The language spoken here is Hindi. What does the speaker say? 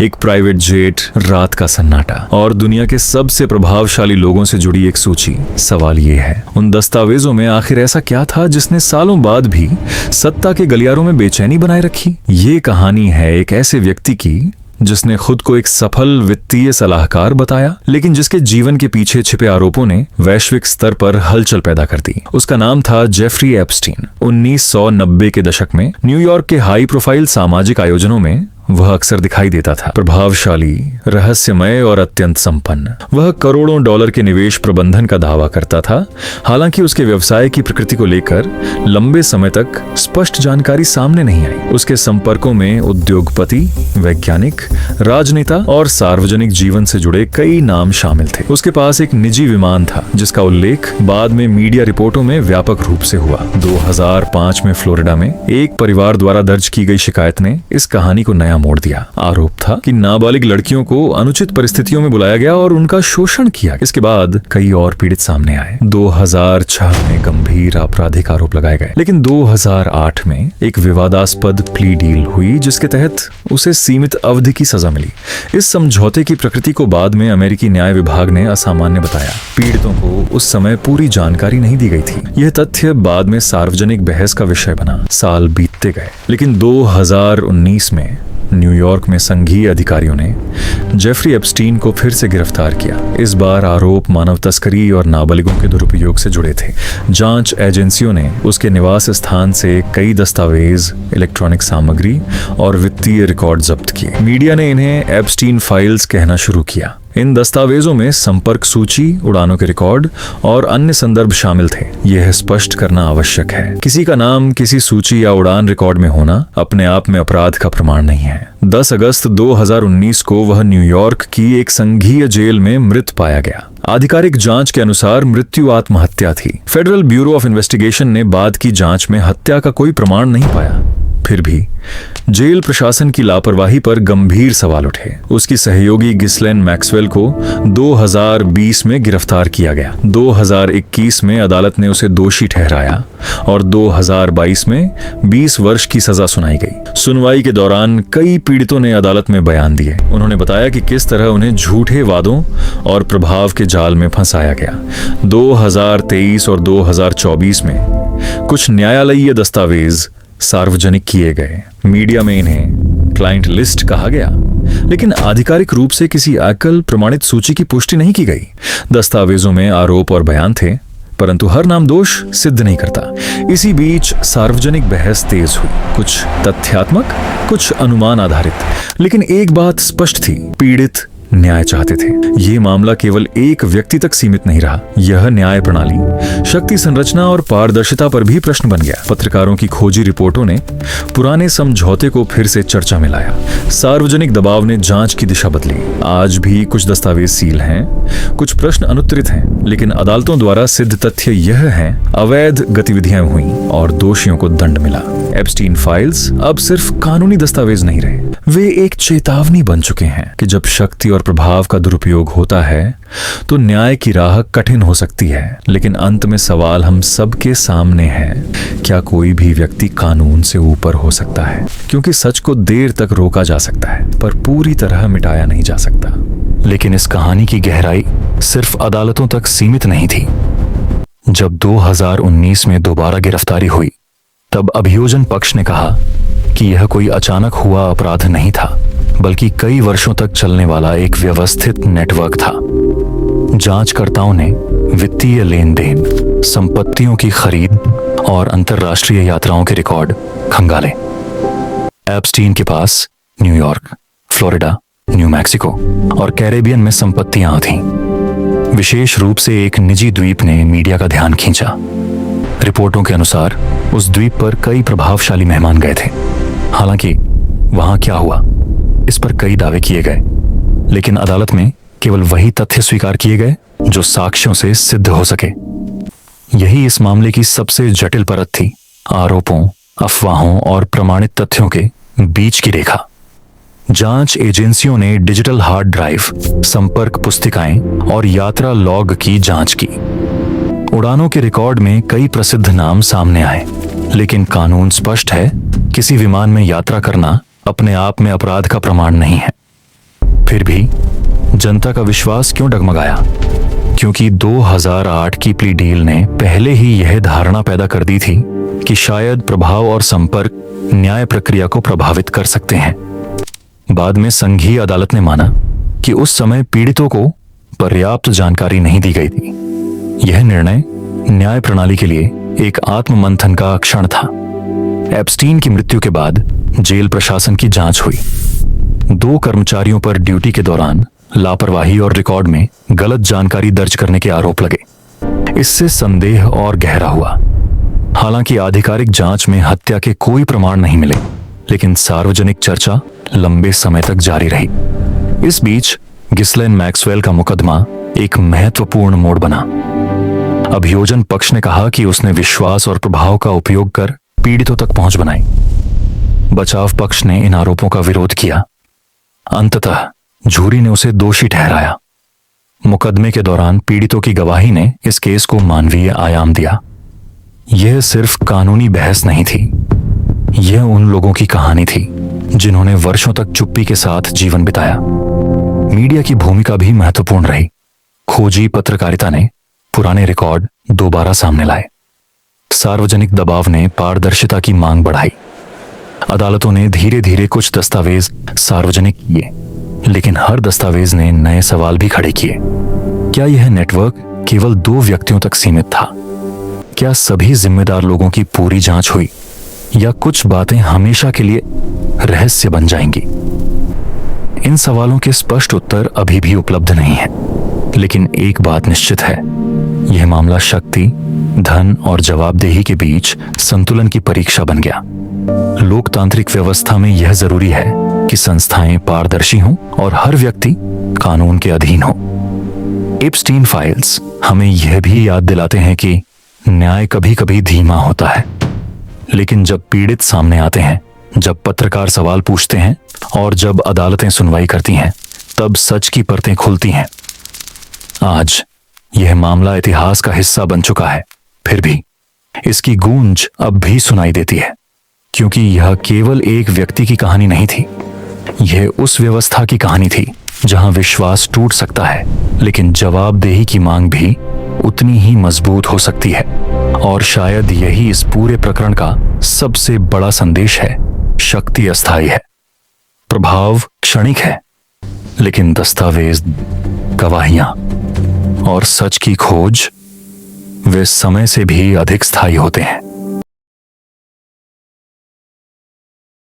एक प्राइवेट जेट, रात का सन्नाटा और दुनिया के सबसे प्रभावशाली लोगों से जुड़ी एक सूची। सवाल ये है, उन दस्तावेजों में आखिर ऐसा क्या था जिसने सालों बाद भी सत्ता के गलियारों में बेचैनी बनाए रखी? ये कहानी है एक ऐसे व्यक्ति की जिसने खुद को एक सफल वित्तीय सलाहकार बताया, लेकिन जिसके जीवन के पीछे छिपे आरोपों ने वैश्विक स्तर पर हलचल पैदा कर दी। उसका नाम था जेफरी एप्स्टीन। 1990 के दशक में न्यूयॉर्क के हाई प्रोफाइल सामाजिक आयोजनों में वह अक्सर दिखाई देता था। प्रभावशाली, रहस्यमय और अत्यंत संपन्न। वह करोड़ों डॉलर के निवेश प्रबंधन का दावा करता था। हालांकि उसके व्यवसाय की प्रकृति को लेकर लंबे समय तक स्पष्ट जानकारी सामने नहीं आई। उसके संपर्कों में उद्योगपति, वैज्ञानिक, राजनेता और सार्वजनिक जीवन से जुड़े कई नाम शामिल थे। उसके पास एक निजी विमान था जिसका उल्लेख बाद में मीडिया रिपोर्टों में व्यापक रूप से हुआ। 2005 में फ्लोरिडा में एक परिवार द्वारा दर्ज की गई शिकायत ने इस कहानी को नया मोड़ दिया। आरोप था कि नाबालिग लड़कियों को अनुचित परिस्थितियों में बुलाया गया और उनका शोषण किया। इसके बाद कई और पीड़ित सामने आए। 2006 में गंभीर आपराधिक आरोप लगाए गए, लेकिन 2008 में एक विवादास्पद प्ली डील हुई जिसके तहत उसे सीमित अवधि की सजा मिली। इस समझौते की प्रकृति को बाद में अमेरिकी न्याय विभाग ने असामान्य बताया। पीड़ितों को उस समय पूरी जानकारी नहीं दी गई थी। यह तथ्य बाद में सार्वजनिक बहस का विषय बना। साल बीतते गए, लेकिन 2019 में न्यूयॉर्क में संघीय अधिकारियों ने जेफरी एप्स्टीन को फिर से गिरफ्तार किया। इस बार आरोप मानव तस्करी और नाबालिगों के दुरुपयोग से जुड़े थे। जांच एजेंसियों ने उसके निवास स्थान से कई दस्तावेज, इलेक्ट्रॉनिक सामग्री और वित्तीय रिकॉर्ड जब्त किए। मीडिया ने इन्हें एप्स्टीन फाइल्स कहना शुरू किया। इन दस्तावेजों में संपर्क सूची, उड़ानों के रिकॉर्ड और अन्य संदर्भ शामिल थे। यह स्पष्ट करना आवश्यक है, किसी का नाम किसी सूची या उड़ान रिकॉर्ड में होना अपने आप में अपराध का प्रमाण नहीं है। 10 अगस्त 2019 को वह न्यूयॉर्क की एक संघीय जेल में मृत पाया गया। आधिकारिक जांच के अनुसार मृत्यु आत्महत्या थी। फेडरल ब्यूरो ऑफ इन्वेस्टिगेशन ने बाद की जांच में हत्या का कोई प्रमाण नहीं पाया। फिर भी जेल प्रशासन की लापरवाही पर गंभीर सवाल उठे। उसकी सहयोगी गिस्लेन मैक्सवेल को 2020 में गिरफ्तार किया गया। 2021 में अदालत ने उसे दोषी ठहराया और 2022 में 20 वर्ष की सजा सुनाई गई। सुनवाई के दौरान कई पीड़ितों ने अदालत में बयान दिए। उन्होंने बताया कि किस तरह उन्हें झूठे वादों और प्रभाव के जाल में फंसाया गया। 2023 और 2024 में कुछ न्यायालयीय दस्तावेज सार्वजनिक किए गए। मीडिया में इन्हें क्लाइंट लिस्ट कहा गया, लेकिन आधिकारिक रूप से किसी एकल प्रमाणित सूची की पुष्टि नहीं की गई। दस्तावेजों में आरोप और बयान थे, परंतु हर नाम दोष सिद्ध नहीं करता। इसी बीच सार्वजनिक बहस तेज हुई, कुछ तथ्यात्मक, कुछ अनुमान आधारित। लेकिन एक बात स्पष्ट थी, पीड़ित न्याय चाहते थे। ये मामला केवल एक व्यक्ति तक सीमित नहीं रहा। यह न्याय प्रणाली, शक्ति संरचना और पारदर्शिता पर भी प्रश्न बन गया। पत्रकारों की खोजी रिपोर्टों ने पुराने समझौते को फिर से चर्चा में लाया। सार्वजनिक दबाव ने जांच की दिशा बदली। आज भी कुछ दस्तावेज सील हैं, कुछ प्रश्न अनुत्तरित हैं, लेकिन अदालतों द्वारा सिद्ध तथ्य यह है, अवैध गतिविधियां हुई और दोषियों को दंड मिला। एप्स्टीन फाइल्स अब सिर्फ कानूनी दस्तावेज नहीं रहे, वे एक चेतावनी बन चुके हैं कि जब शक्ति और प्रभाव का दुरुपयोग होता है तो न्याय की राह कठिन हो सकती है। लेकिन अंत में सवाल हम सबके सामने है, क्या कोई भी व्यक्ति कानून से ऊपर हो सकता है? क्योंकि सच को देर तक रोका जा सकता है, पर पूरी तरह मिटाया नहीं जा सकता। लेकिन इस कहानी की गहराई सिर्फ अदालतों तक सीमित नहीं थी। जब 2019 में दोबारा गिरफ्तारी हुई, तब अभियोजन पक्ष ने कहा कि यह कोई अचानक हुआ अपराध नहीं था, बल्कि कई वर्षों तक चलने वाला एक व्यवस्थित नेटवर्क था। जांचकर्ताओं ने वित्तीय लेन देन, संपत्तियों की खरीद और अंतर्राष्ट्रीय यात्राओं के रिकॉर्ड खंगाले। एप्स्टीन के पास न्यूयॉर्क, फ्लोरिडा, न्यू मैक्सिको और कैरेबियन में संपत्तियां थीं। विशेष रूप से एक निजी द्वीप ने मीडिया का ध्यान खींचा। रिपोर्टों के अनुसार उस द्वीप पर कई प्रभावशाली मेहमान गए थे। हालांकि वहां क्या हुआ, इस पर कई दावे किए गए, लेकिन अदालत में केवल वही तथ्य स्वीकार किए गए जो साक्ष्यों से सिद्ध हो सके। यही इस मामले की सबसे जटिल परत थी, आरोपों, अफवाहों और प्रमाणित तथ्यों के बीच की रेखा। जांच एजेंसियों ने डिजिटल हार्ड ड्राइव, संपर्क पुस्तिकाएं और यात्रा लॉग की जांच की। उड़ानों के रिकॉर्ड में कई प्रसिद्ध नाम सामने आए, लेकिन कानून स्पष्ट है, किसी विमान में यात्रा करना अपने आप में अपराध का प्रमाण नहीं है। जनता का विश्वास क्यों डगमगाया? क्योंकि 2008 की प्ली डील ने पहले ही यह धारणा पैदा कर दी थी कि शायद प्रभाव और संपर्क न्याय प्रक्रिया को प्रभावित कर सकते हैं। बाद में संघीय अदालत ने माना कि उस समय पीड़ितों को पर्याप्त जानकारी नहीं दी गई थी। यह निर्णय न्याय प्रणाली के लिए एक आत्ममंथन का क्षण था। एप्स्टीन की मृत्यु के बाद जेल प्रशासन की जांच हुई। 2 कर्मचारियों पर ड्यूटी के दौरान लापरवाही और रिकॉर्ड में गलत जानकारी दर्ज करने के आरोप लगे। इससे संदेह और गहरा हुआ। हालांकि आधिकारिक जांच में हत्या के कोई प्रमाण नहीं मिले, लेकिन सार्वजनिक चर्चा लंबे समय तक जारी रही। इस बीच गिस्लेन मैक्सवेल का मुकदमा एक महत्वपूर्ण मोड़ बना। अभियोजन पक्ष ने कहा कि उसने विश्वास और प्रभाव का उपयोग कर पीड़ितों तक पहुंच बनाई। बचाव पक्ष ने इन आरोपों का विरोध किया। अंततः जूरी ने उसे दोषी ठहराया। मुकदमे के दौरान पीड़ितों की गवाही ने इस केस को मानवीय आयाम दिया। यह सिर्फ कानूनी बहस नहीं थी, यह उन लोगों की कहानी थी जिन्होंने वर्षों तक चुप्पी के साथ जीवन बिताया। मीडिया की भूमिका भी महत्वपूर्ण रही। खोजी पत्रकारिता ने पुराने रिकॉर्ड दोबारा सामने लाए। सार्वजनिक दबाव ने पारदर्शिता की मांग बढ़ाई। अदालतों ने धीरे धीरे कुछ दस्तावेज सार्वजनिक किए, लेकिन हर दस्तावेज ने नए सवाल भी खड़े किए। क्या यह नेटवर्क केवल 2 व्यक्तियों तक सीमित था? क्या सभी जिम्मेदार लोगों की पूरी जांच हुई, या कुछ बातें हमेशा के लिए रहस्य बन जाएंगी? इन सवालों के स्पष्ट उत्तर अभी भी उपलब्ध नहीं है, लेकिन एक बात निश्चित है, यह मामला शक्ति, धन और जवाबदेही के बीच संतुलन की परीक्षा बन गया। लोकतांत्रिक व्यवस्था में यह जरूरी है कि संस्थाएं पारदर्शी हों और हर व्यक्ति कानून के अधीन हो। एप्स्टीन फाइल्स हमें यह भी याद दिलाते हैं कि न्याय कभी कभी धीमा होता है, लेकिन जब पीड़ित सामने आते हैं, जब पत्रकार सवाल पूछते हैं और जब अदालतें सुनवाई करती हैं, तब सच की परतें खुलती हैं। आज यह मामला इतिहास का हिस्सा बन चुका है, फिर भी इसकी गूंज अब भी सुनाई देती है, क्योंकि यह केवल एक व्यक्ति की कहानी नहीं थी। यह उस व्यवस्था की कहानी थी जहां विश्वास टूट सकता है, लेकिन जवाबदेही की मांग भी उतनी ही मजबूत हो सकती है। और शायद यही इस पूरे प्रकरण का सबसे बड़ा संदेश है। शक्ति अस्थायी है, प्रभाव क्षणिक है, लेकिन दस्तावेज, गवाहियां और सच की खोज वे समय से भी अधिक स्थायी होते हैं।